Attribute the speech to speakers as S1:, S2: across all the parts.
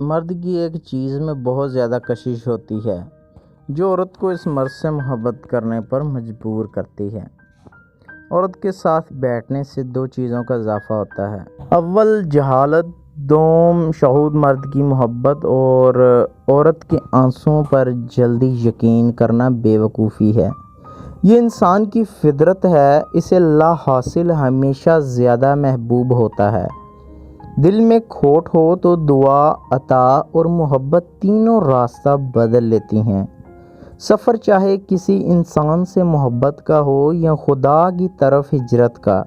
S1: مرد کی ایک چیز میں بہت زیادہ کشش ہوتی ہے جو عورت کو اس مرد سے محبت کرنے پر مجبور کرتی ہے۔ عورت کے ساتھ بیٹھنے سے دو چیزوں کا اضافہ ہوتا ہے۔ اول جہالت، دوم شہود۔ مرد کی محبت اور عورت کے آنسوؤں پر جلدی یقین کرنا بے وقوفی ہے۔ یہ انسان کی فطرت ہے، اسے لا حاصل ہمیشہ زیادہ محبوب ہوتا ہے۔ دل میں کھوٹ ہو تو دعا، عطا اور محبت تینوں راستہ بدل لیتی ہیں۔ سفر چاہے کسی انسان سے محبت کا ہو یا خدا کی طرف ہجرت کا،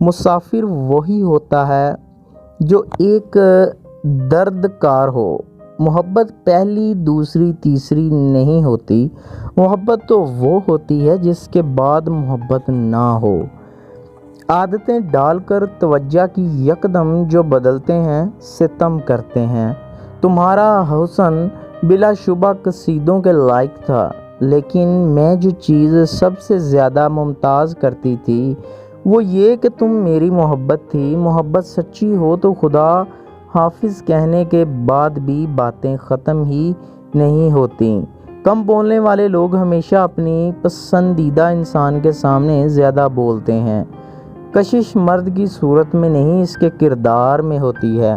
S1: مسافر وہی ہوتا ہے جو ایک درد کار ہو۔ محبت پہلی، دوسری، تیسری نہیں ہوتی۔ محبت تو وہ ہوتی ہے جس کے بعد محبت نہ ہو۔ عادتیں ڈال کر توجہ کی یکدم جو بدلتے ہیں، ستم کرتے ہیں۔ تمہارا حسن بلا شبہ قصیدوں کے لائق تھا، لیکن میں جو چیز سب سے زیادہ ممتاز کرتی تھی وہ یہ کہ تم میری محبت تھی۔ محبت سچی ہو تو خدا حافظ کہنے کے بعد بھی باتیں ختم ہی نہیں ہوتیں۔ کم بولنے والے لوگ ہمیشہ اپنی پسندیدہ انسان کے سامنے زیادہ بولتے ہیں۔ کشش مرد کی صورت میں نہیں، اس کے کردار میں ہوتی ہے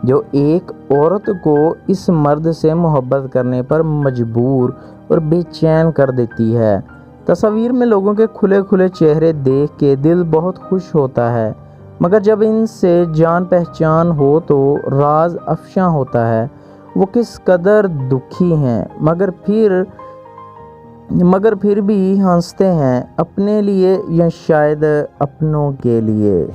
S1: جو ایک عورت کو اس مرد سے محبت کرنے پر مجبور اور بے چین کر دیتی ہے۔ تصویر میں لوگوں کے کھلے کھلے چہرے دیکھ کے دل بہت خوش ہوتا ہے، مگر جب ان سے جان پہچان ہو تو راز افشاں ہوتا ہے وہ کس قدر دکھی ہیں، مگر پھر بھی ہنستے ہیں، اپنے لیے یا شاید اپنوں کے لیے۔